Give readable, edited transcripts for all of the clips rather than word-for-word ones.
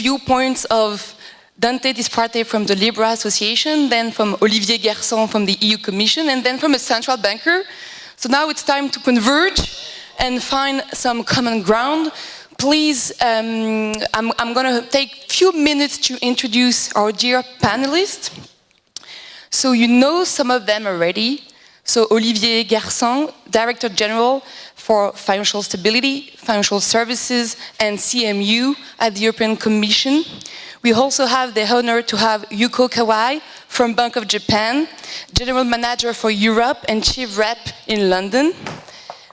viewpoints of Dante Disparte from the Libra Association, then from Olivier Gerson from the EU Commission, and then from a central banker. So now it's time to converge and find some common ground. Please, I'm going to take a few minutes to introduce our dear panelists. So you know some of them already. So Olivier Gerson, Director General for Financial Stability, Financial Services and CMU at the European Commission. We also have the honor to have Yuko Kawai from Bank of Japan, General Manager for Europe and Chief Rep in London.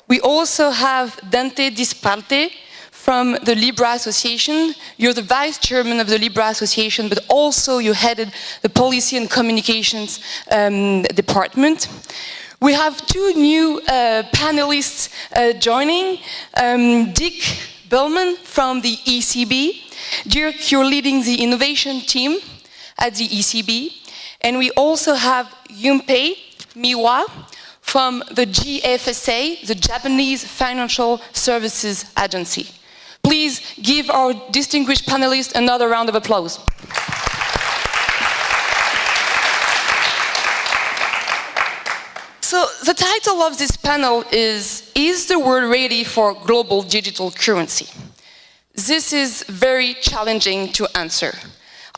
We also have Dante Disparte from the Libra Association. You're the Vice Chairman of the Libra Association, but also you headed the Policy and Communications Department. We have two new panelists joining. Dick Bellman from the ECB. Dirk, you're leading the innovation team at the ECB. And we also have Junpei Miwa from the GFSA, the Japanese Financial Services Agency. Please give our distinguished panelists another round of applause. So the title of this panel is the world ready for global digital currency? This is very challenging to answer.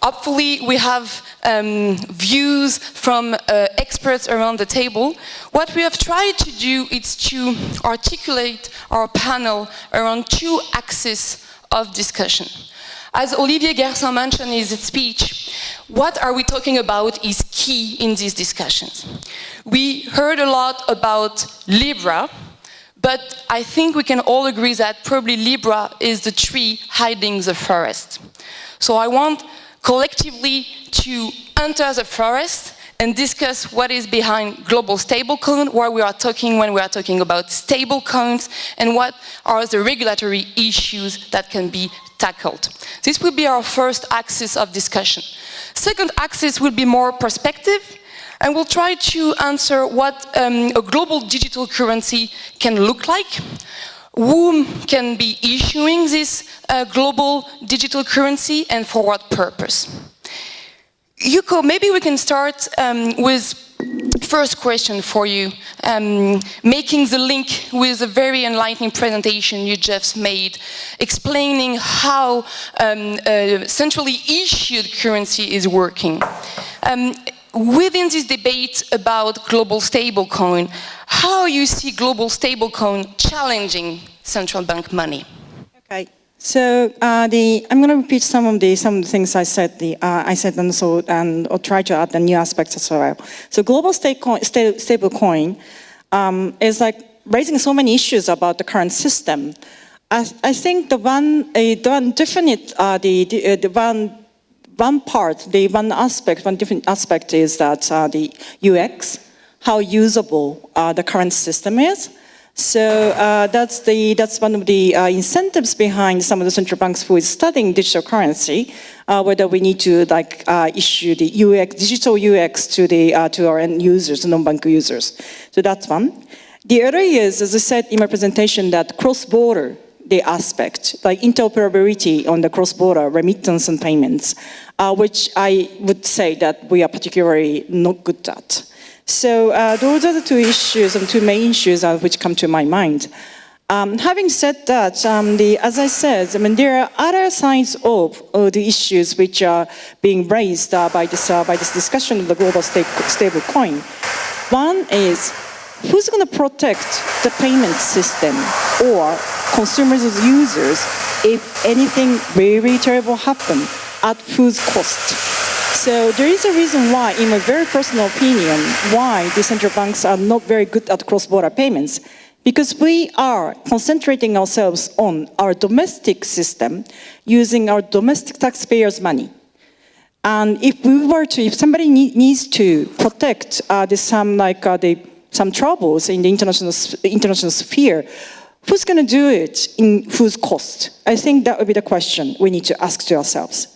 Hopefully we have views from experts around the table. What we have tried to do is to articulate our panel around two axes of discussion. As Olivier Gerson mentioned in his speech, what are we talking about is key in these discussions. We heard a lot about Libra, but I think we can all agree that probably Libra is the tree hiding the forest. So I want collectively to enter the forest and discuss what is behind global stablecoin, what we are talking when we are talking about stablecoins, and what are the regulatory issues that can be tackled. This will be our first axis of discussion. Second axis will be more perspective, and we'll try to answer what a global digital currency can look like, whom can be issuing this global digital currency, and for what purpose. Yuko, maybe we can start with first question for you, making the link with a very enlightening presentation you just made, explaining how centrally issued currency is working. Within this debate about global stablecoin, how you see global stablecoin challenging central bank money? Okay, so I'm going to repeat some of the things I said. And I'll try to add the new aspects as well. So global stablecoin is like raising so many issues about the current system. I think the one different aspect is that the UX, how usable the current system is. So that's one of the incentives behind some of the central banks who is studying digital currency, whether we need to issue the UX, digital UX to our end users, non-bank users. So that's one. The other is, as I said in my presentation, that cross-border, the aspect, like interoperability on the cross-border remittance and payments, which I would say that we are particularly not good at. So those are the two issues and two main issues which come to my mind. Having said that, as I said, there are other sides of the issues which are being raised by this discussion of the global stable coin. One is, who's going to protect the payment system or consumers as users if anything very terrible happens, at whose cost? So there is a reason why, in my very personal opinion, why the central banks are not very good at cross-border payments. Because we are concentrating ourselves on our domestic system using our domestic taxpayers' money. And if somebody needs to protect some troubles in the international sphere, who's going to do it in whose cost? I think that would be the question we need to ask to ourselves.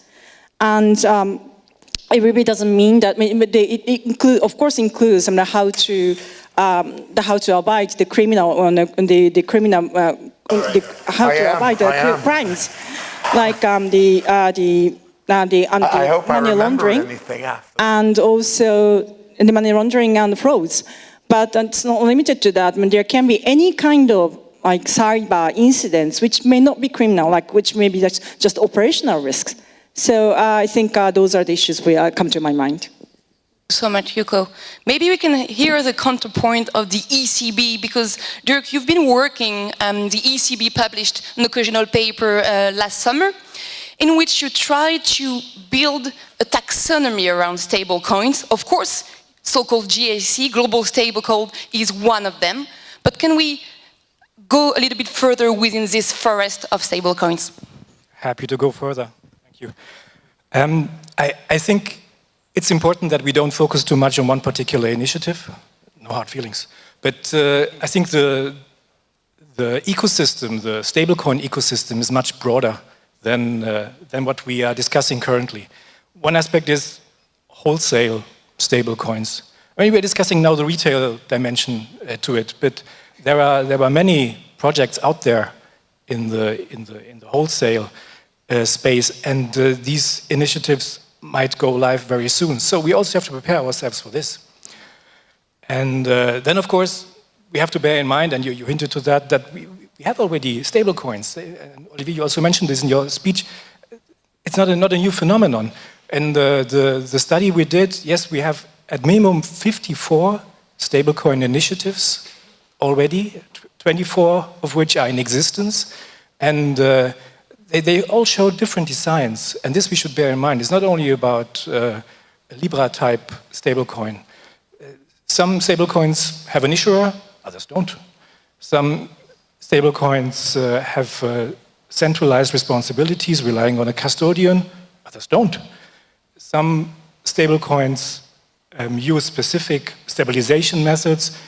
And it really doesn't mean that, it of course includes how to avoid the criminal, how to avoid the crimes. like the I hope I money remember laundering, anything after. and also the money laundering and frauds. But it's not limited to that. I mean, there can be any kind of like cyber incidents which may not be criminal, like which may be just operational risks. So I think those are the issues that come to my mind. So much, Yuko. Maybe we can hear the counterpoint of the ECB, because Dirk, you've been working, the ECB published an occasional paper last summer in which you try to build a taxonomy around stablecoins. Of course, so-called GAC, global stablecoin, is one of them. But can we go a little bit further within this forest of stablecoins? Happy to go further. Thank you. I think it's important that we don't focus too much on one particular initiative. No hard feelings. But I think the ecosystem, the stablecoin ecosystem, is much broader than what we are discussing currently. One aspect is wholesale stablecoins. I mean, we're discussing now the retail dimension to it, but there are many projects out there in the wholesale space, and these initiatives might go live very soon. So we also have to prepare ourselves for this. And then, of course, we have to bear in mind, and you hinted to that we have already stablecoins. And Olivier, you also mentioned this in your speech. It's not a new phenomenon. And the study we did, yes, we have at minimum 54 stablecoin initiatives already, 24 of which are in existence. And they all show different designs, and this we should bear in mind. It's not only about a Libra-type stablecoin. Some stablecoins have an issuer, others don't. Some stablecoins have centralized responsibilities relying on a custodian, others don't. Some stablecoins use specific stabilization methods,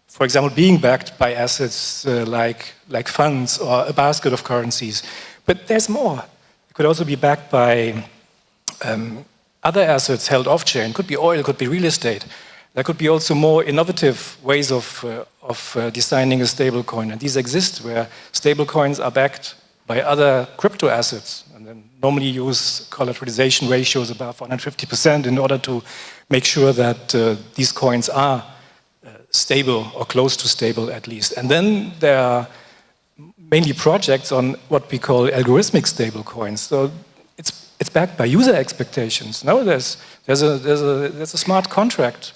for example, being backed by assets like funds or a basket of currencies. But there's more. It could also be backed by other assets held off-chain. Could be oil, could be real estate. There could be also more innovative ways of designing a stablecoin. And these exist where stablecoins are backed by other crypto assets and then normally use collateralization ratios above 150% in order to make sure that these coins are stable or close to stable at least. And then there are mainly projects on what we call algorithmic stablecoins. So it's backed by user expectations. Now there's a smart contract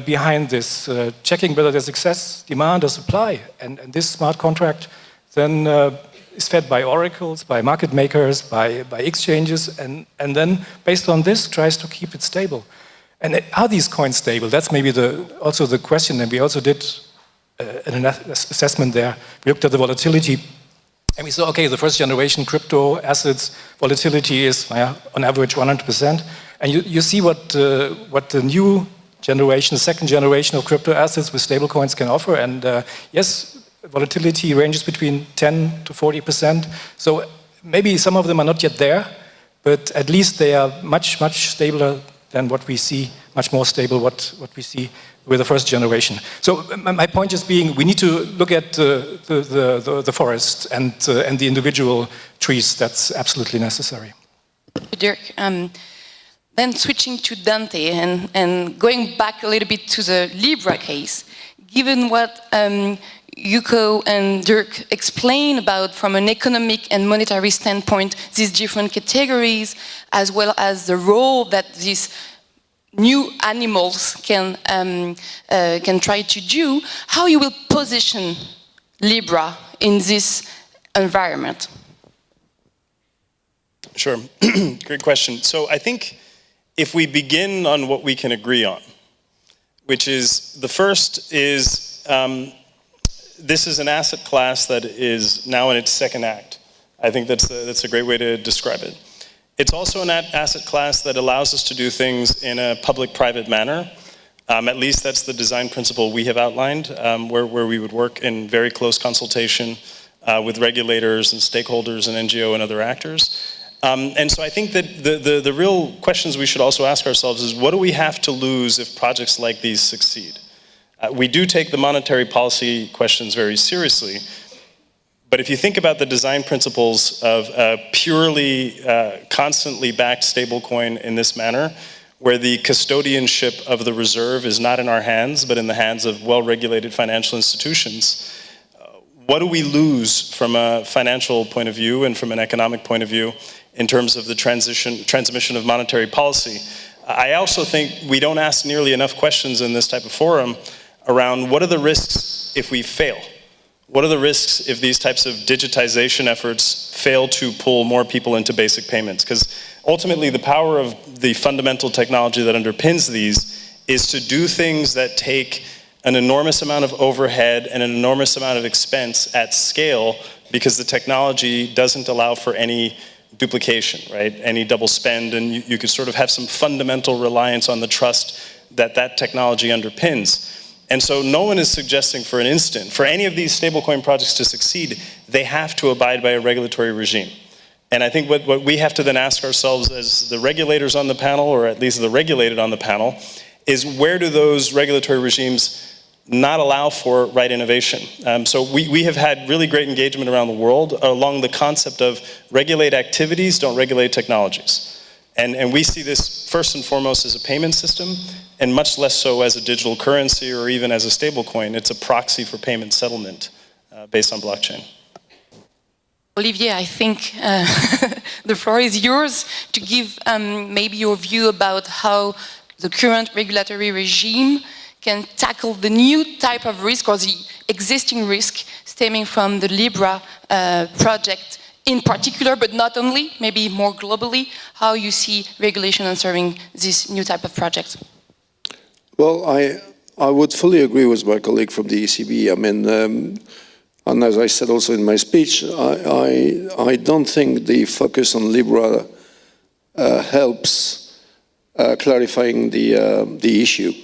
behind this, checking whether there's excess demand or supply, and this smart contract then is fed by oracles, by market makers, by exchanges, and then based on this tries to keep it stable. And are these coins stable? That's maybe also the question, and we also did an assessment there. We looked at the volatility, and we saw, okay, the first generation crypto assets volatility is on average 100%. And you see what the new generation, the second generation of crypto assets with stablecoins can offer. And yes, volatility ranges between 10 to 40%. So maybe some of them are not yet there, but at least they are much, much stabler than what we see, much more stable what we see with the first generation. So my point is being, we need to look at the forest and the individual trees. That's absolutely necessary. Dirk, then switching to Dante and going back a little bit to the Libra case, given what Yuko and Dirk explain about from an economic and monetary standpoint these different categories, as well as the role that these new animals can try to do, how you will position Libra in this environment? Sure, great question. So I think if we begin on what we can agree on, which is the first is this is an asset class that is now in its second act. I think that's a great way to describe it. It's also an asset class that allows us to do things in a public-private manner. At least that's the design principle we have outlined, where we would work in very close consultation with regulators and stakeholders and NGO and other actors. And so I think that the real questions we should also ask ourselves is, what do we have to lose if projects like these succeed? We do take the monetary policy questions very seriously, But if you think about the design principles of a purely constantly backed stablecoin in this manner, where the custodianship of the reserve is not in our hands, but in the hands of well-regulated financial institutions, what do we lose from a financial point of view and from an economic point of view in terms of the transmission of monetary policy? I also think we don't ask nearly enough questions in this type of forum around what are the risks if we fail? What are the risks if these types of digitization efforts fail to pull more people into basic payments? Because ultimately the power of the fundamental technology that underpins these is to do things that take an enormous amount of overhead and an enormous amount of expense at scale, because the technology doesn't allow for any duplication, right? Any double spend, and you could sort of have some fundamental reliance on the trust that that technology underpins. And so no one is suggesting for an instant, for any of these stablecoin projects to succeed, they have to abide by a regulatory regime. And I think what we have to then ask ourselves as the regulators on the panel, or at least the regulated on the panel, is where do those regulatory regimes not allow for right innovation? So we have had really great engagement around the world along the concept of regulate activities, don't regulate technologies. And we see this first and foremost as a payment system, and much less so as a digital currency or even as a stablecoin. It's a proxy for payment settlement based on blockchain. Olivier, I think the floor is yours to give maybe your view about how the current regulatory regime can tackle the new type of risk or the existing risk stemming from the Libra project in particular, but not only, maybe more globally, how you see regulation and serving this new type of project. Well, I would fully agree with my colleague from the ECB. I mean, and as I said also in my speech, I don't think the focus on Libra helps clarifying the issue.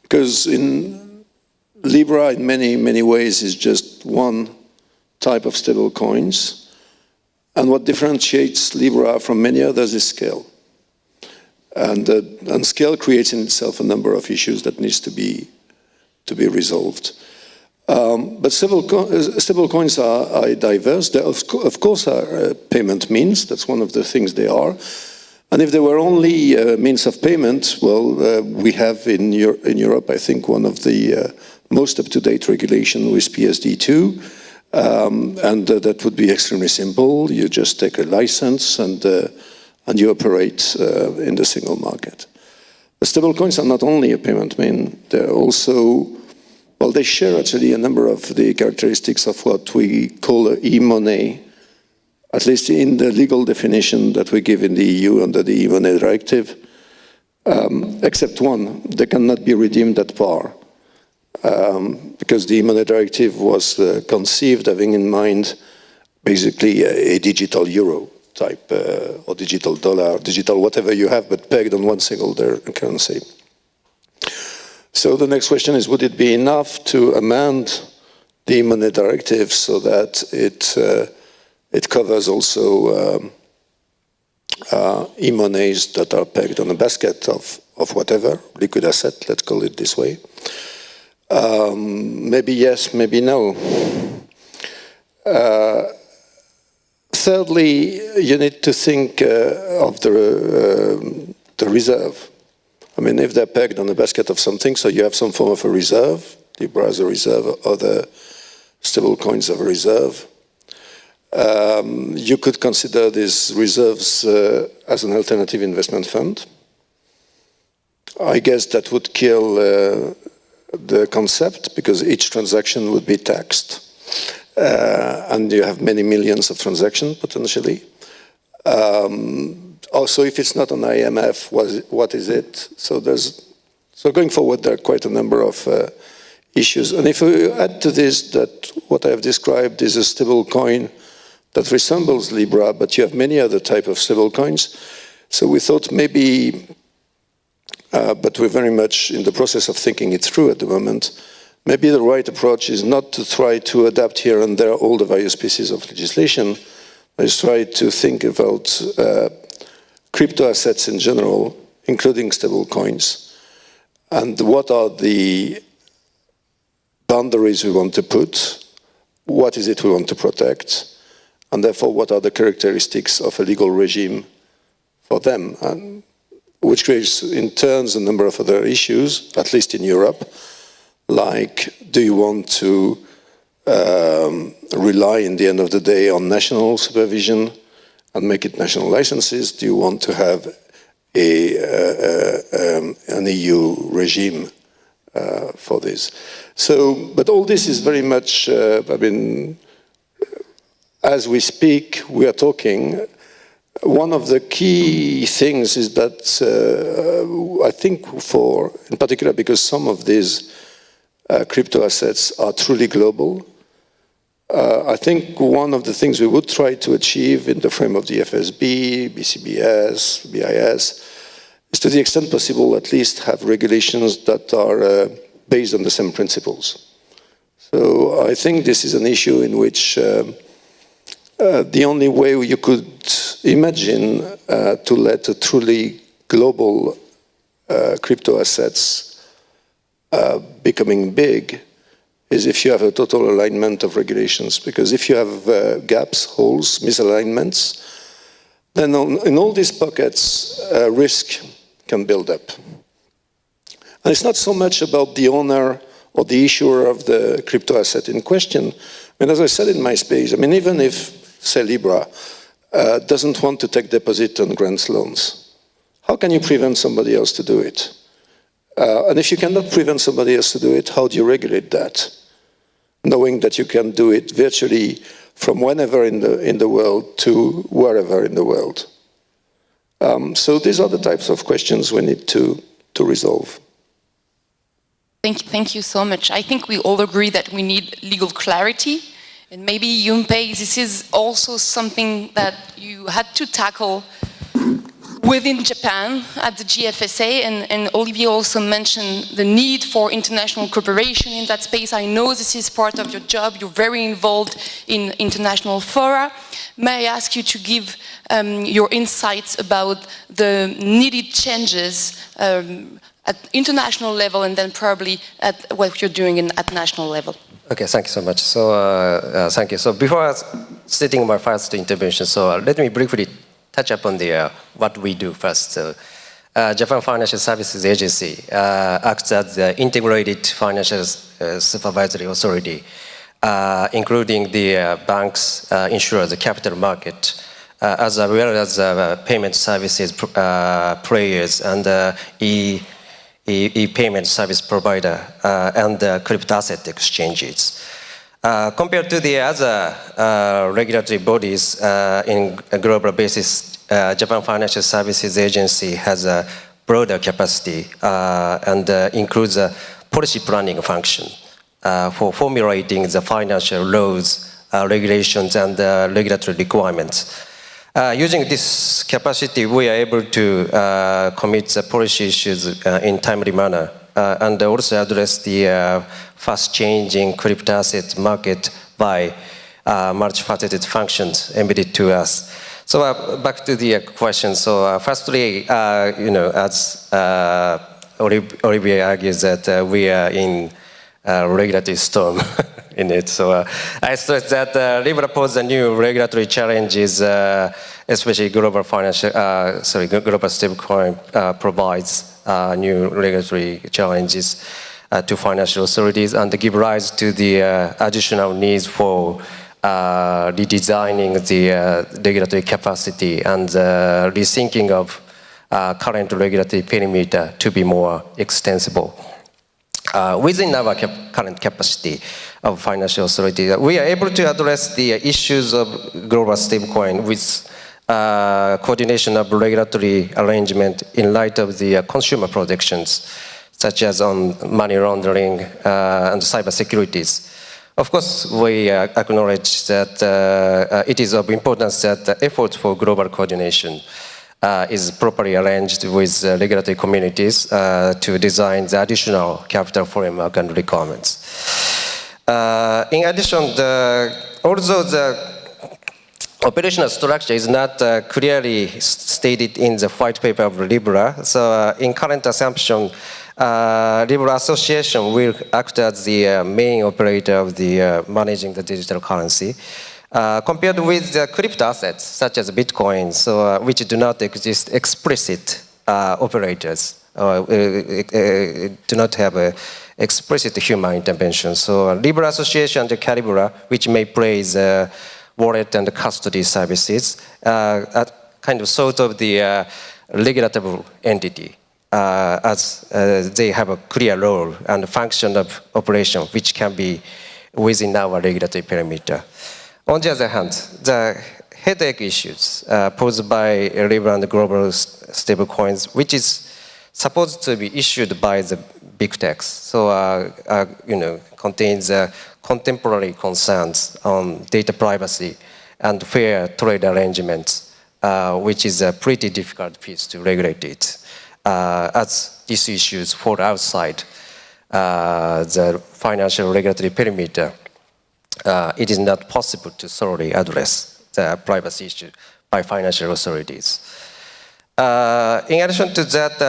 Because in Libra, in many ways, is just one type of stable coins. And what differentiates Libra from many others is scale. And scale creates in itself a number of issues that needs to be resolved. But stable coins are diverse. They of course are payment means. That's one of the things they are. And if there were only means of payment, well, we have in Europe, I think, one of the most up-to-date regulation with PSD2, and that would be extremely simple. You just take a license and you operate in the single market. The stablecoins are not only a payment mean; they're also, well, they share actually a number of the characteristics of what we call e-money. At least in the legal definition that we give in the EU under the e-money directive, except one, they cannot be redeemed at par, because the e-money directive was conceived having in mind basically a digital euro type, or digital dollar, digital whatever you have, but pegged on one single currency. So the next question is, would it be enough to amend the e-money directive so that it covers also e-monies that are pegged on a basket of whatever, liquid asset, let's call it this way. Maybe yes, maybe no. Thirdly, you need to think of the reserve. I mean, if they're pegged on a basket of something, so you have some form of a reserve, Libra as a reserve, other stable coins of a reserve. You could consider these reserves as an alternative investment fund. I guess that would kill the concept, because each transaction would be taxed. And you have many millions of transactions, potentially. Also, if it's not an IMF, what is it? So going forward, there are quite a number of issues. And if we add to this that what I have described is a stable coin that resembles Libra, but you have many other types of stable coins. So we thought maybe, but we're very much in the process of thinking it through at the moment, maybe the right approach is not to try to adapt here and there all the various pieces of legislation, but is try to think about crypto assets in general, including stable coins, and what are the boundaries we want to put, what is it we want to protect, and therefore what are the characteristics of a legal regime for them, and which creates in turn a number of other issues, at least in Europe, like do you want to rely in the end of the day on national supervision and make it national licenses? Do you want to have an EU regime for this? So, but all this is very much, I mean, as we speak, we are talking. One of the key things is that I think in particular, because some of these crypto assets are truly global, I think one of the things we would try to achieve in the frame of the FSB, BCBS, BIS, is to the extent possible at least have regulations that are based on the same principles. So I think this is an issue in which the only way you could imagine to let a truly global crypto assets becoming big is if you have a total alignment of regulations. Because if you have gaps, holes, misalignments, then in all these pockets, risk can build up. And it's not so much about the owner or the issuer of the crypto asset in question. I mean, as I said in my speech, I mean, even if, say, Libra doesn't want to take deposit on grants loans, how can you prevent somebody else to do it? And if you cannot prevent somebody else to do it, how do you regulate that? Knowing that you can do it virtually from whenever in the world to wherever in the world. So these are the types of questions we need to resolve. Thank you so much. I think we all agree that we need legal clarity. And maybe, Yunpei, this is also something that you had to tackle within Japan at the GFSA, and Olivier also mentioned the need for international cooperation in that space. I know this is part of your job. You're very involved in international fora. May I ask you to give your insights about the needed changes at international level and then probably at what you're doing at national level? Okay, thank you so much. So, thank you. So before stating my first intervention, so let me briefly touch upon what we do first. So, Japan Financial Services Agency acts as the integrated financial supervisory authority, including the banks, insurers, the capital market, as well as payment services players and e-payment service provider and crypto asset exchanges. Compared to the other regulatory bodies in a global basis, Japan Financial Services Agency has a broader capacity and includes a policy planning function for formulating the financial laws, regulations, and regulatory requirements. Using this capacity, we are able to commit the policy issues in timely manner and also address the fast-changing crypto asset market by multifaceted functions embedded to us. So back to the question. So firstly, as Olivier argues that we are in a regulatory storm in it. So I stress that Libra poses a new regulatory challenges, especially global stablecoin provides new regulatory challenges to financial authorities and give rise to the additional needs for redesigning the regulatory capacity and rethinking of current regulatory perimeter to be more extensible. Within our current capacity of financial authority, we are able to address the issues of global stablecoin with coordination of regulatory arrangement in light of the consumer protections, such as on money laundering and cyber securities. Of course, we acknowledge that it is of importance that the effort for global coordination is properly arranged with regulatory communities to design the additional capital framework and requirements. In addition, although the operational structure is not clearly stated in the white paper of Libra, so in current assumption, Libra Association will act as the main operator of the managing the digital currency. Compared with the crypto assets such as Bitcoin, so, which do not exist explicit operators, do not have a explicit human intervention. So Libra Association and Calibra, which may play the wallet and custody services, are kind of sort of the regulatory entity, as they have a clear role and function of operation which can be within our regulatory perimeter. On the other hand, the headache issues posed by Libra and global stablecoins, which is supposed to be issued by the big techs, so contains contemporary concerns on data privacy and fair trade arrangements, which is a pretty difficult piece to regulate it, as these issues fall outside the financial regulatory perimeter. It is not possible to thoroughly address the privacy issue by financial authorities. In addition to that,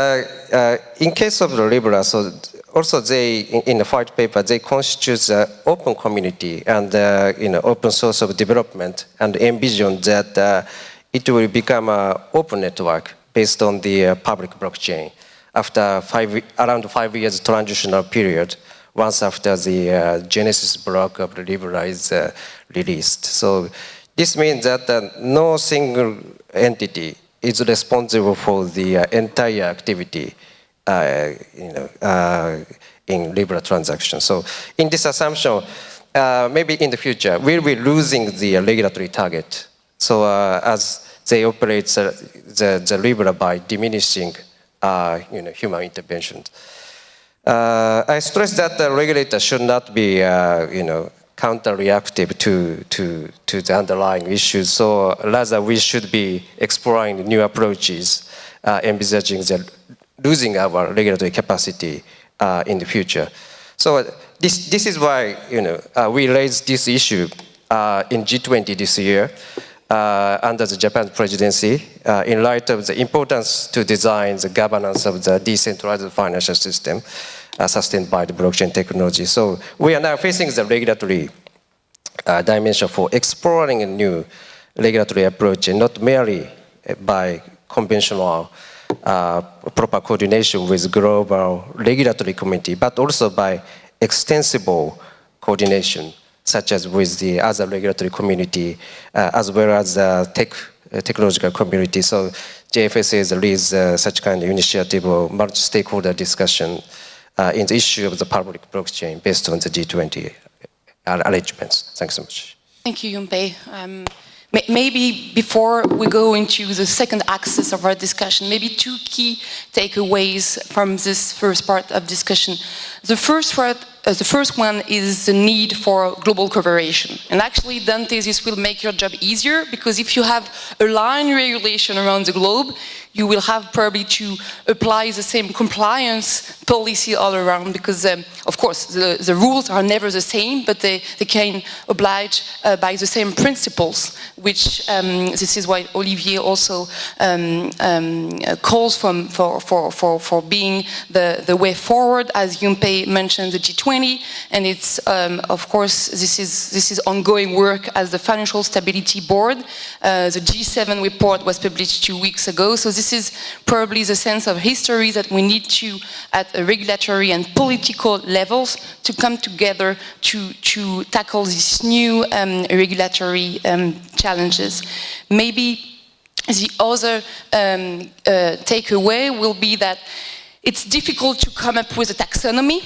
in case of the Libra, so also they, in the white paper, they constitute an open community and open source of development, and envision that it will become an open network based on the public blockchain after around 5 years transitional period, once after the Genesis block of the Libra is released. So this means that no single entity is responsible for the entire activity in Libra transactions. So in this assumption, maybe in the future, we'll be losing the regulatory target. So as they operate the Libra by diminishing human intervention. I stress that the regulator should not be counter-reactive to the underlying issues. So rather, we should be exploring new approaches, envisaging losing our regulatory capacity in the future. So this is why we raised this issue in G20 this year under the Japan presidency in light of the importance to design the governance of the decentralized financial system sustained by the blockchain technology. So we are now facing the regulatory dimension for exploring a new regulatory approach, and not merely by conventional proper coordination with global regulatory community, but also by extensible coordination, such as with the other regulatory community, as well as the technological community. So JFSA leads such kind of initiative or multi-stakeholder discussion in the issue of the public blockchain based on the G20 arrangements. Thanks so much. Thank you, Yunpei. Maybe before we go into the second axis of our discussion, maybe two key takeaways from this first part of discussion. The first one is the need for global cooperation. And actually, Dante, this will make your job easier, because if you have aligned regulation around the globe, you will have probably to apply the same compliance policy all around, because of course the rules are never the same, but they can oblige by the same principles, which this is why Olivier also calls for being the way forward, as Yunpei mentioned, the G20, and it's of course this is ongoing work as the Financial Stability Board. The G7 report was published 2 weeks ago, so this is probably the sense of history that we need to, at a regulatory and political levels, to come together to tackle these new regulatory challenges. Maybe the other takeaway will be that it's difficult to come up with a taxonomy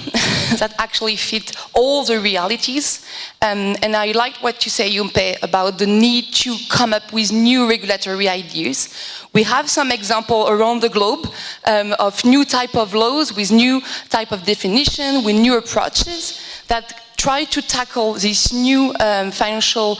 that actually fit all the realities. And I like what you say, Yunpei, about the need to come up with new regulatory ideas. We have some example around the globe of new type of laws with new type of definition, with new approaches that try to tackle these new financial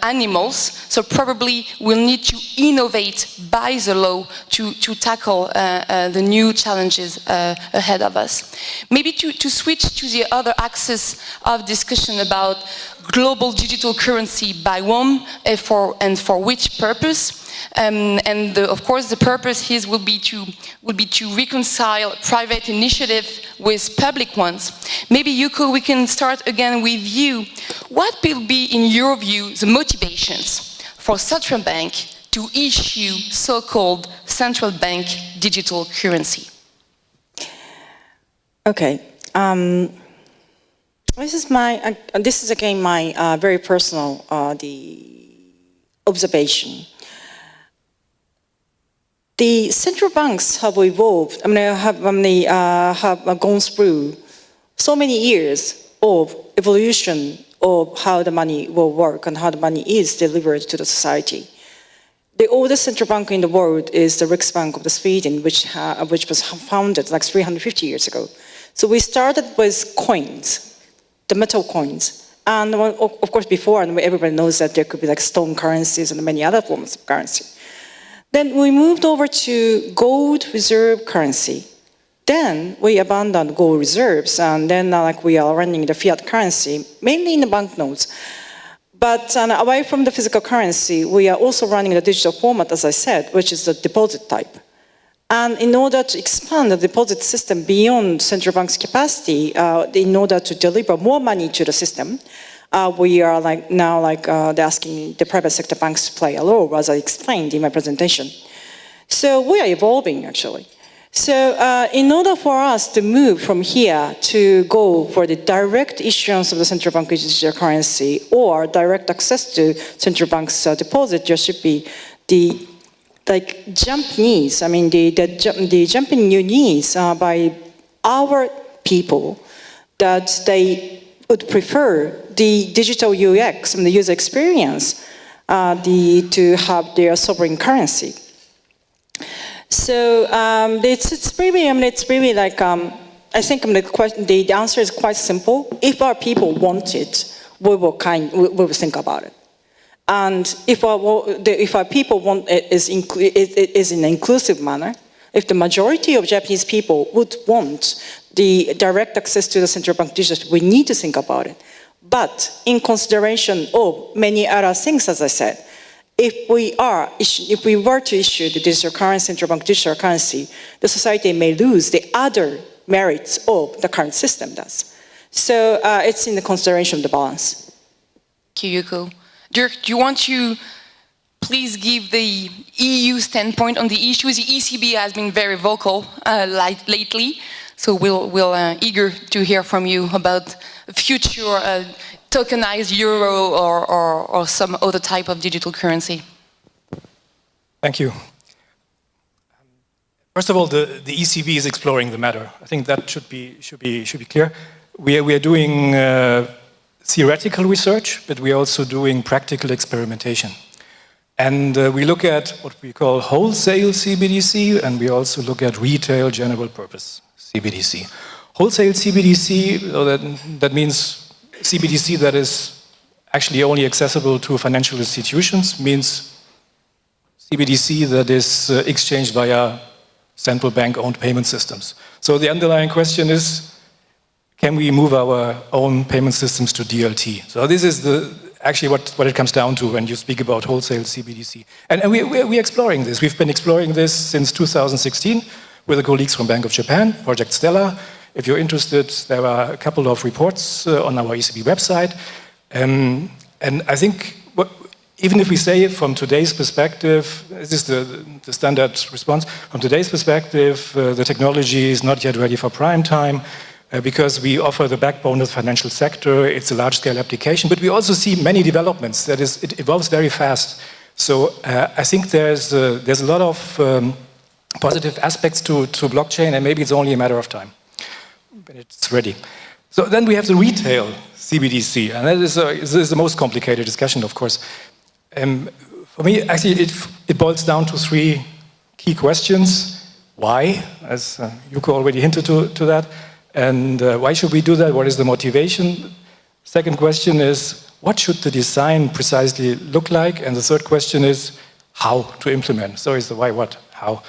animals. So probably we'll need to innovate by the law to tackle the new challenges ahead of us. Maybe to switch to the other axis of discussion about global digital currency by whom and for which purpose. Of course, the purpose here will be to reconcile private initiative with public ones. Maybe Yuko, we can start again with you. What will be, in your view, the motivations for central bank to issue so-called central bank digital currency? Okay. This is again my very personal observation. The central banks have evolved. Have gone through so many years of evolution of how the money will work and how the money is delivered to the society. The oldest central bank in the world is the Riksbank of Sweden, which was founded like 350 years ago. So we started with coins, the metal coins. And of course before, and everybody knows that there could be like stone currencies and many other forms of currency. Then we moved over to gold reserve currency. Then we abandoned gold reserves, and then we are running the fiat currency, mainly in the banknotes. But away from the physical currency, we are also running the digital format, as I said, which is the deposit type. And in order to expand the deposit system beyond central bank's capacity, in order to deliver more money to the system, we are asking the private sector banks to play a role, as I explained in my presentation. So we are evolving, actually. So in order for us to move from here to go for the direct issuance of the central bank digital currency or direct access to central bank's deposit, there should be the jump needs, the jumping new needs by our people that they would prefer the digital UX and the user experience to have their sovereign currency. So it's really, I think the answer is quite simple. If our people want it, we will think about it. And if our people want it is in an inclusive manner, if the majority of Japanese people would want the direct access to the central bank digital, we need to think about it. But in consideration of many other things, as I said, if we were to issue the digital currency, central bank digital currency, the society may lose the other merits of the current system does. So it's in the consideration of the balance. Thank you, Yuko. Dirk, do you want to please give the EU standpoint on the issues? The ECB has been very vocal lately, so we're eager to hear from you about future tokenized euro or some other type of digital currency. Thank you. First of all, the ECB is exploring the matter. I think that should be clear. We are doing theoretical research, but we are also doing practical experimentation. And we look at what we call wholesale CBDC, and we also look at retail general purpose CBDC. Wholesale CBDC, so that means CBDC that is actually only accessible to financial institutions, means CBDC that is exchanged via central bank-owned payment systems. So the underlying question is, can we move our own payment systems to DLT? So this is actually what it comes down to when you speak about wholesale CBDC. And we're exploring this. We've been exploring this since 2016 with the colleagues from Bank of Japan, Project Stella. If you're interested, there are a couple of reports on our ECB website. And I think, even if we say from today's perspective, this is the standard response, from today's perspective, the technology is not yet ready for prime time because we offer the backbone of the financial sector, it's a large-scale application, but we also see many developments. That is, it evolves very fast. So I think there's a lot of positive aspects to blockchain, and maybe it's only a matter of time. But it's ready. So then we have the retail CBDC, and that is the most complicated discussion, of course. For me, actually, it boils down to three key questions. Why, as Yuko already hinted to that, and why should we do that? What is the motivation? Second question is, what should the design precisely look like? And the third question is, how to implement? So is the why, what, how?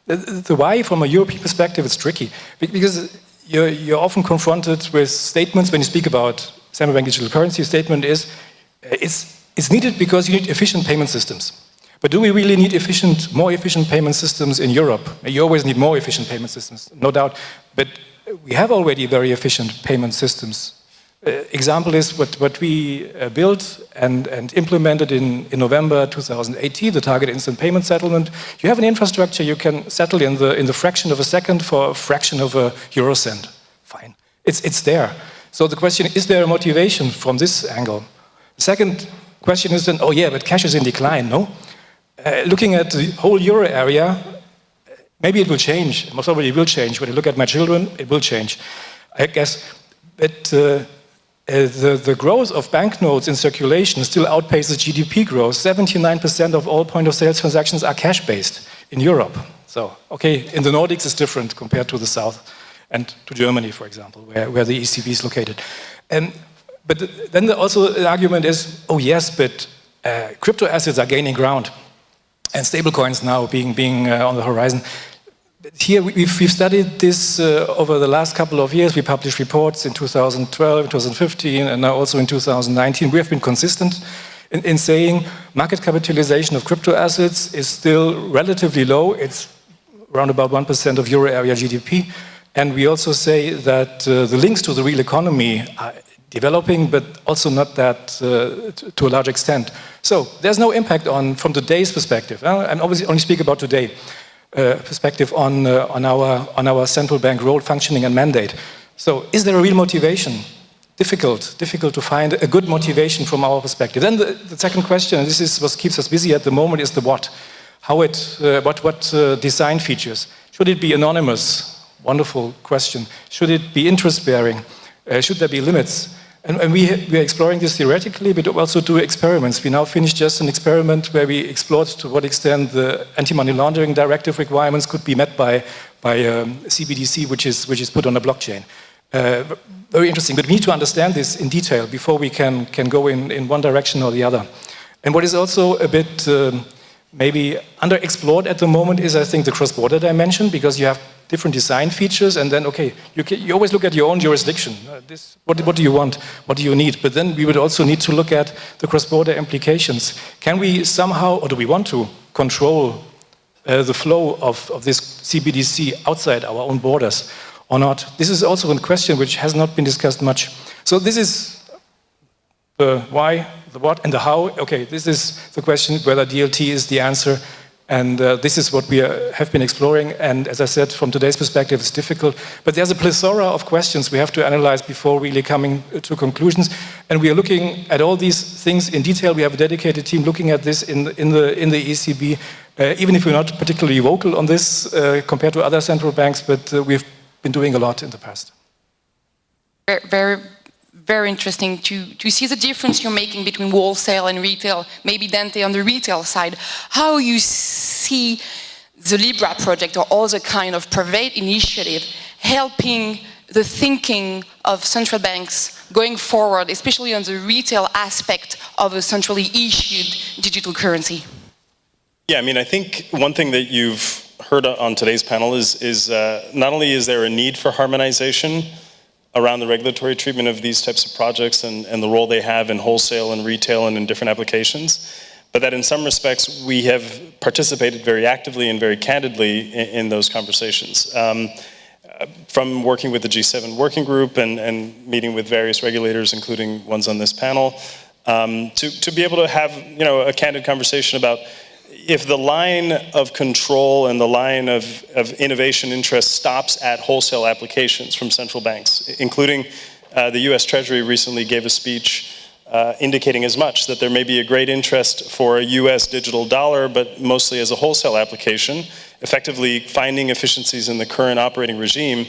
The why, from a European perspective, is tricky, because you're often confronted with statements when you speak about central bank digital currency statement is, it's needed because you need efficient payment systems. But do we really need more efficient payment systems in Europe? You always need more efficient payment systems, no doubt. But we have already very efficient payment systems. Example is what we built and implemented in November 2018, the target instant payment settlement. You have an infrastructure you can settle in the fraction of a second for a fraction of a euro cent. Fine, it's there. So the question, is there a motivation from this angle? The second question is then, oh yeah, but cash is in decline, no? Looking at the whole euro area, maybe it will change, most probably it will change. When you look at my children, it will change, I guess. But the growth of banknotes in circulation still outpaces GDP growth. 79% of all point-of-sale transactions are cash-based in Europe. So, okay, in the Nordics it's different compared to the South and to Germany, for example, where the ECB is located. But then also the argument is, oh yes, but crypto assets are gaining ground. And stablecoins now being on the horizon. Here we've studied this over the last couple of years. We published reports in 2012, 2015, and now also in 2019. We have been consistent in saying market capitalization of crypto assets is still relatively low. It's around about 1% of euro area GDP. And we also say that the links to the real economy are developing, but also not that to a large extent. So there's no impact from today's perspective. I'm obviously only speak about today perspective on our central bank role, functioning, and mandate. So is there a real motivation? Difficult to find a good motivation from our perspective. Then the second question, and this is what keeps us busy at the moment, is the what. What design features? Should it be anonymous? Wonderful question. Should it be interest-bearing? Should there be limits? And we are exploring this theoretically, but also do experiments. We now finished just an experiment where we explored to what extent the anti-money laundering directive requirements could be met by CBDC, which is put on a blockchain. Very interesting, but we need to understand this in detail before we can go in one direction or the other. And what is also a bit maybe underexplored at the moment is, I think, the cross-border dimension, because you have different design features, and then, okay, you always look at your own jurisdiction. What do you want? What do you need? But then we would also need to look at the cross-border implications. Can we somehow, or do we want to, control the flow of this CBDC outside our own borders or not? This is also a question which has not been discussed much. So this is the why, the what, and the how. Okay, this is the question whether DLT is the answer. And this is what we have been exploring. And as I said, from today's perspective, it's difficult. But there's a plethora of questions we have to analyze before really coming to conclusions. And we are looking at all these things in detail. We have a dedicated team looking at this in the ECB, even if we're not particularly vocal on this compared to other central banks, but we've been doing a lot in the past. Very interesting to see the difference you're making between wholesale and retail, maybe Dante on the retail side. How you see the Libra project or other kind of private initiative helping the thinking of central banks going forward, especially on the retail aspect of a centrally issued digital currency? Yeah, I mean, I think one thing that you've heard on today's panel is not only is there a need for harmonization around the regulatory treatment of these types of projects and the role they have in wholesale and retail and in different applications, but that in some respects we have participated very actively and very candidly in those conversations. From working with the G7 working group and meeting with various regulators, including ones on this panel, to be able to have a candid conversation about if the line of control and the line of innovation interest stops at wholesale applications from central banks, including the US Treasury recently gave a speech indicating as much, that there may be a great interest for a US digital dollar, but mostly as a wholesale application, effectively finding efficiencies in the current operating regime,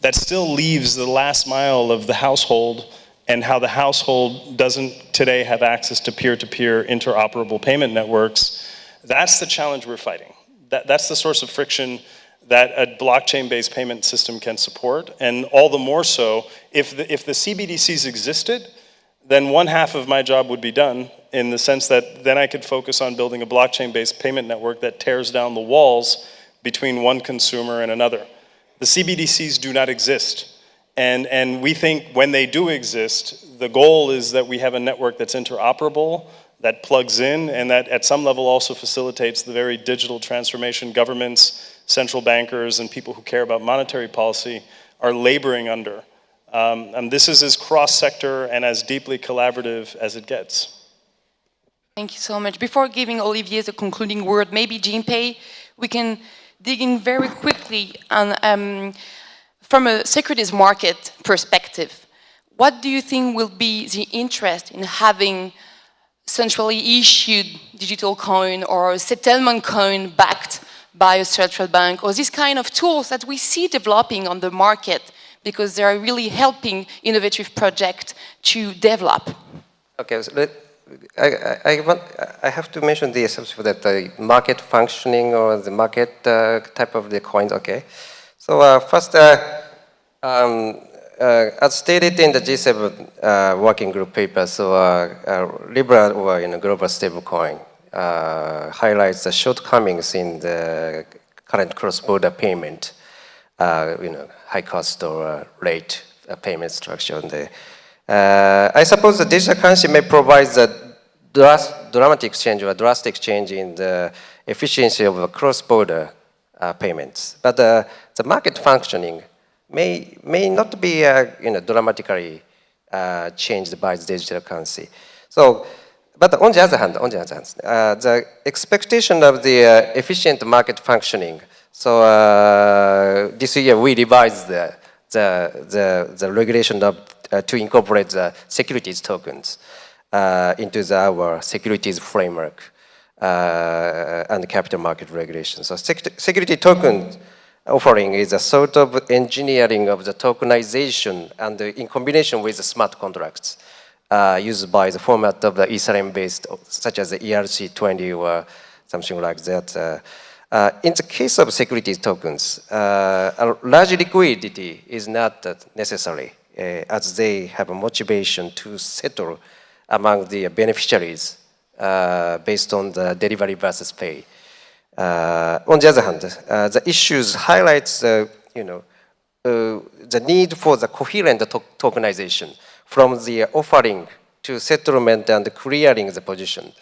that still leaves the last mile of the household and how the household doesn't today have access to peer-to-peer interoperable payment networks. That's the challenge we're fighting. That's the source of friction that a blockchain-based payment system can support, and all the more so if the CBDCs existed, then one half of my job would be done, in the sense that then I could focus on building a blockchain-based payment network that tears down the walls between one consumer and another. The CBDCs do not exist, And we think when they do exist, the goal is that we have a network that's interoperable, that plugs in, and that at some level also facilitates the very digital transformation governments, central bankers, and people who care about monetary policy are laboring under. And this is as cross-sector and as deeply collaborative as it gets. Thank you so much. Before giving Olivier the concluding word, maybe Jinpei, we can dig in very quickly on, from a securities market perspective. What do you think will be the interest in having centrally issued digital coin or a settlement coin backed by a central bank, or these kind of tools that we see developing on the market because they are really helping innovative projects to develop? Okay, so I have to mention the assumption that the market functioning or the market type of the coins. Okay, so first, as stated in the G7 working group paper, so Libra or global stablecoin highlights the shortcomings in the current cross-border payment, high cost or rate payment structure. I suppose the digital currency may provide the dramatic change or drastic change in the efficiency of cross-border payments, but the market functioning may not be dramatically changed by the digital currency. So, but on the other hand, the expectation of the efficient market functioning. So this year we revised the regulation of to incorporate the securities tokens into our securities framework and capital market regulation. So security token offering is a sort of engineering of the tokenization and in combination with the smart contracts used by the format of the Ethereum-based, such as the ERC20 or something like that. In the case of securities tokens, a large liquidity is not necessary, as they have a motivation to settle among the beneficiaries based on the delivery versus pay. On the other hand, the issues highlights the need for the coherent tokenization from the offering to settlement and clearing the position,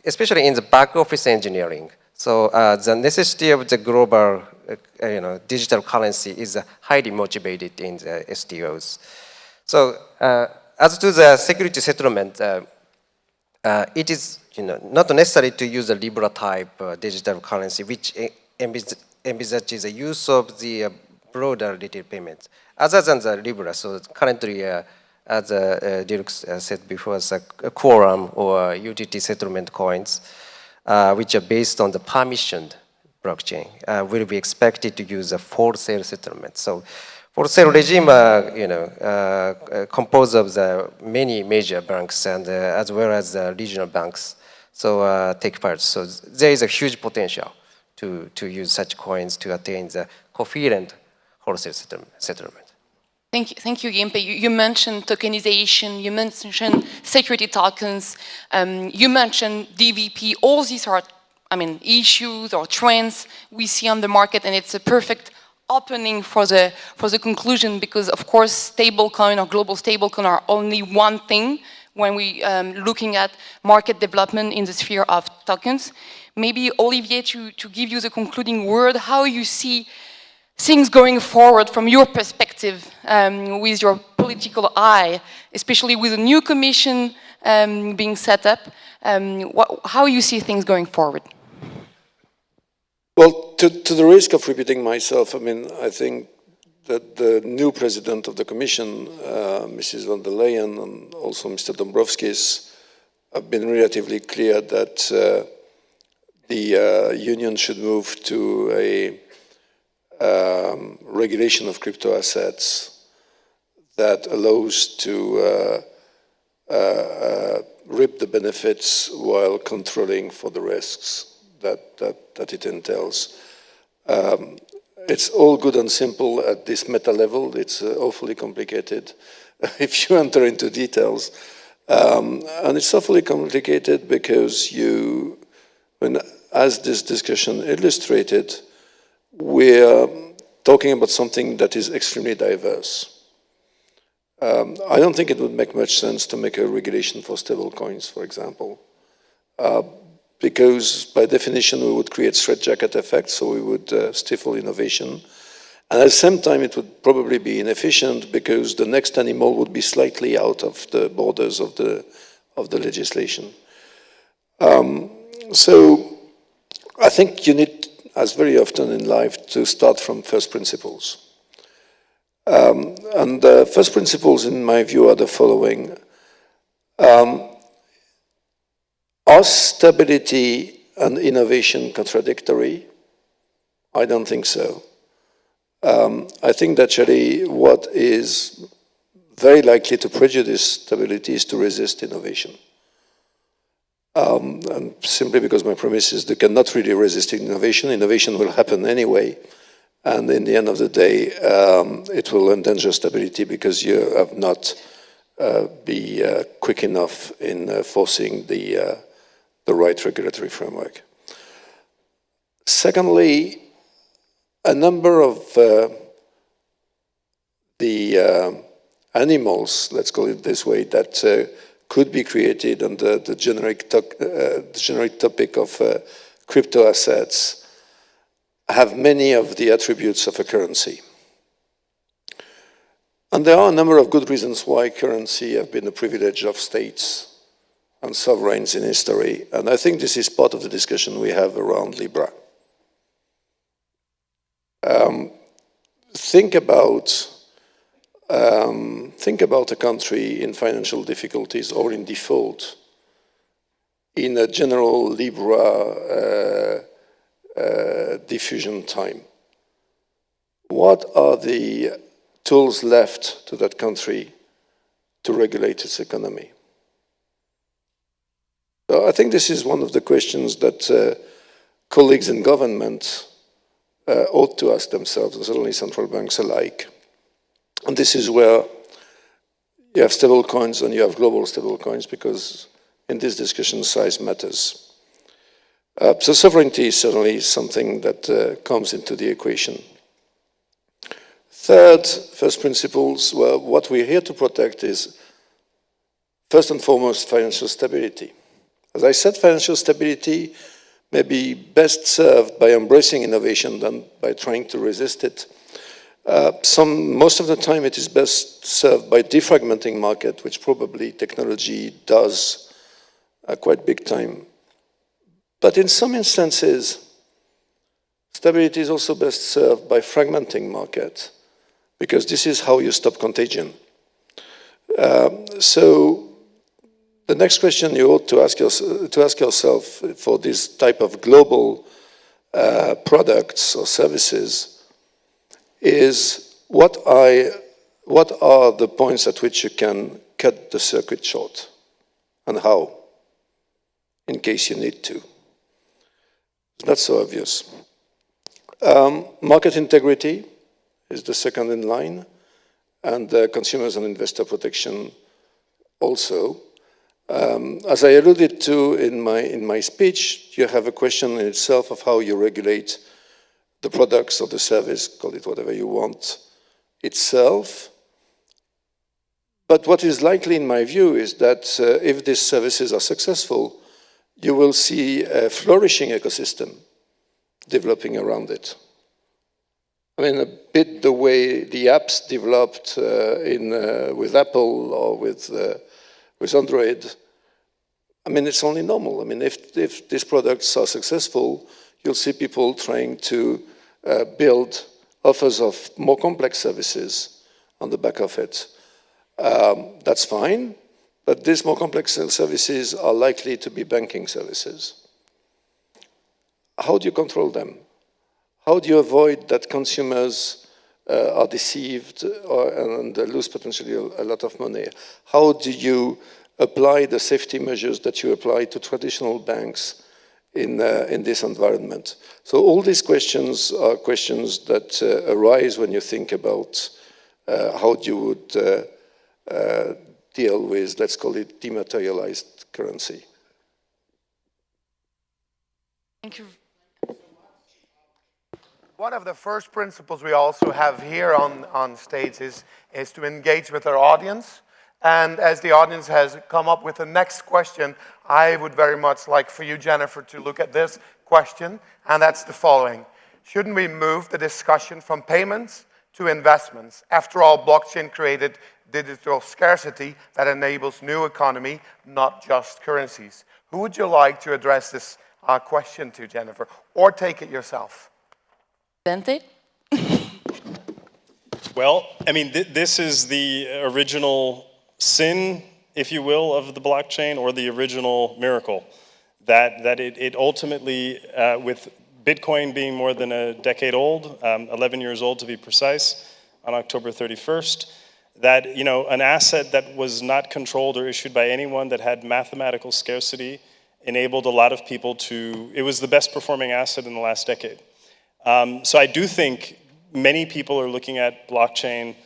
especially in the back office engineering. So the necessity of the global digital currency is highly motivated in the STOs. So as to the security settlement, it is not necessary to use a Libra type digital currency, which envisages the use of the broader retail payments. Other than the Libra, so currently, as Dirk said before, a quorum or UTT settlement coins, which are based on the permissioned blockchain, will be expected to use a wholesale settlement. So wholesale regime, composed of the many major banks and as well as the regional banks, so take part. So there is a huge potential to use such coins to attain the coherent wholesale settlement. Thank you, Jinpei. You mentioned tokenization, you mentioned security tokens, you mentioned DVP. All these are, issues or trends we see on the market, and it's a perfect opening for the conclusion, because of course stablecoin or global stablecoin are only one thing when we looking at market development in the sphere of tokens. Maybe Olivier, to give you the concluding word, how you see things going forward from your perspective, with your political eye, especially with a new commission being set up, how you see things going forward? Well, to the risk of repeating myself, I think that the new president of the Commission, Mrs. von der Leyen, and also Mr. Dombrovskis, have been relatively clear that the Union should move to a regulation of crypto assets that allows to reap the benefits while controlling for the risks that it entails. It's all good and simple at this meta level. It's awfully complicated if you enter into details. And it's awfully complicated because as this discussion illustrated, we're talking about something that is extremely diverse. I don't think it would make much sense to make a regulation for stablecoins, for example, because by definition we would create straitjacket effects, so we would stifle innovation. And at the same time, it would probably be inefficient because the next animal would be slightly out of the borders of the legislation. So I think you need, as very often in life, to start from first principles. And the first principles, in my view, are the following. Are stability and innovation contradictory? I don't think so. I think that actually what is very likely to prejudice stability is to resist innovation. And simply because my premise is they cannot really resist innovation. Innovation will happen anyway. And in the end of the day, it will endanger stability because you have not be quick enough in forcing the right regulatory framework. Secondly, a number of the animals, let's call it this way, that could be created under the generic topic of crypto assets have many of the attributes of a currency. And there are a number of good reasons why currency have been a privilege of states and sovereigns in history. And I think this is part of the discussion we have around Libra. Think about a country in financial difficulties or in default in a general Libra diffusion time. What are the tools left to that country to regulate its economy? So I think this is one of the questions that colleagues in government ought to ask themselves, and certainly central banks alike. And this is where you have stable coins and you have global stable coins, because in this discussion, size matters. So sovereignty is certainly something that comes into the equation. Third, first principles, well, what we're here to protect is, first and foremost, financial stability. As I said, financial stability may be best served by embracing innovation than by trying to resist it. Most of the time it is best served by defragmenting market, which probably technology does quite big time. But in some instances, stability is also best served by fragmenting market, because this is how you stop contagion. So the next question you ought to ask yourself for this type of global products or services is what are the points at which you can cut the circuit short, and how, in case you need to. It's not so obvious. Market integrity is the second in line, and consumers and investor protection also. As I alluded to in my speech, you have a question in itself of how you regulate the products or the service, call it whatever you want, itself. But what is likely, in my view, is that if these services are successful, you will see a flourishing ecosystem developing around it. I mean, a bit the way the apps developed with Apple or with Android. I mean, it's only normal. I mean, if these products are successful, you'll see people trying to build offers of more complex services on the back of it. That's fine, but these more complex services are likely to be banking services. How do you control them? How do you avoid that consumers are deceived and lose potentially a lot of money? How do you apply the safety measures that you apply to traditional banks in this environment? So all these questions are questions that arise when you think about how you would deal with, let's call it, dematerialized currency. Thank you. One of the first principles we also have here on stage is to engage with our audience. And as the audience has come up with the next question, I would very much like for you, Jennifer, to look at this question, and that's the following. Shouldn't we move the discussion from payments to investments? After all, blockchain created digital scarcity that enables new economy, not just currencies. Who would you like to address this question to, Jennifer, or take it yourself? Dante? Well, I mean, this is the original sin, if you will, of the blockchain, or the original miracle. That it ultimately, with Bitcoin being more than a decade old, 11 years old to be precise, on October 31st, that an asset that was not controlled or issued by anyone, that had mathematical scarcity, enabled a lot of people to, it was the best performing asset in the last decade. So I do think many people are looking at blockchain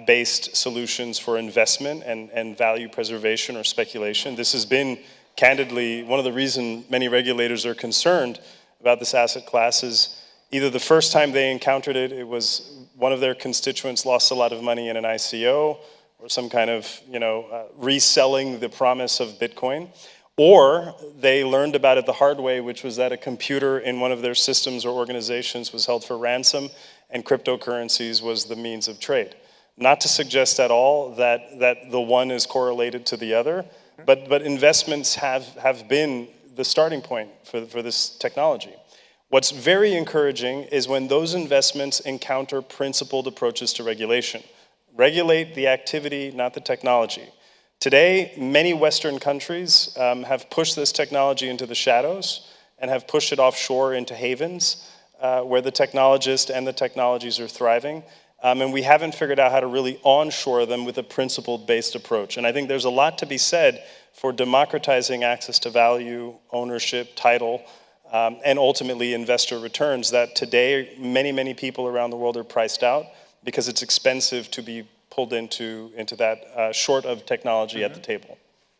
based solutions for investment and value preservation or speculation. This has been, candidly, one of the reasons many regulators are concerned about this asset class is either the first time they encountered it, it was one of their constituents lost a lot of money in an ICO or some kind of reselling the promise of Bitcoin, or they learned about it the hard way, which was that a computer in one of their systems or organizations was held for ransom and cryptocurrencies was the means of trade. Not to suggest at all that the one is correlated to the other, but investments have been the starting point for this technology. What's very encouraging is when those investments encounter principled approaches to regulation. Regulate the activity, not the technology. Today, many Western countries have pushed this technology into the shadows and have pushed it offshore into havens where the technologists and the technologies are thriving. And we haven't figured out how to really onshore them with a principle-based approach. And I think there's a lot to be said for democratizing access to value, ownership, title, and ultimately investor returns that today many people around the world are priced out because it's expensive to be pulled into that short of technology at the table.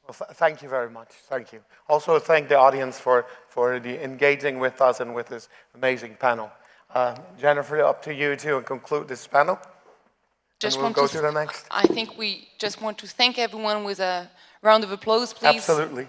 Well, thank you very much. Thank you. Also, thank the audience for the engaging with us and with this amazing panel. Jennifer, up to you to conclude this panel. And we'll go to the next. I think we just want to thank everyone with a round of applause, please. Absolutely.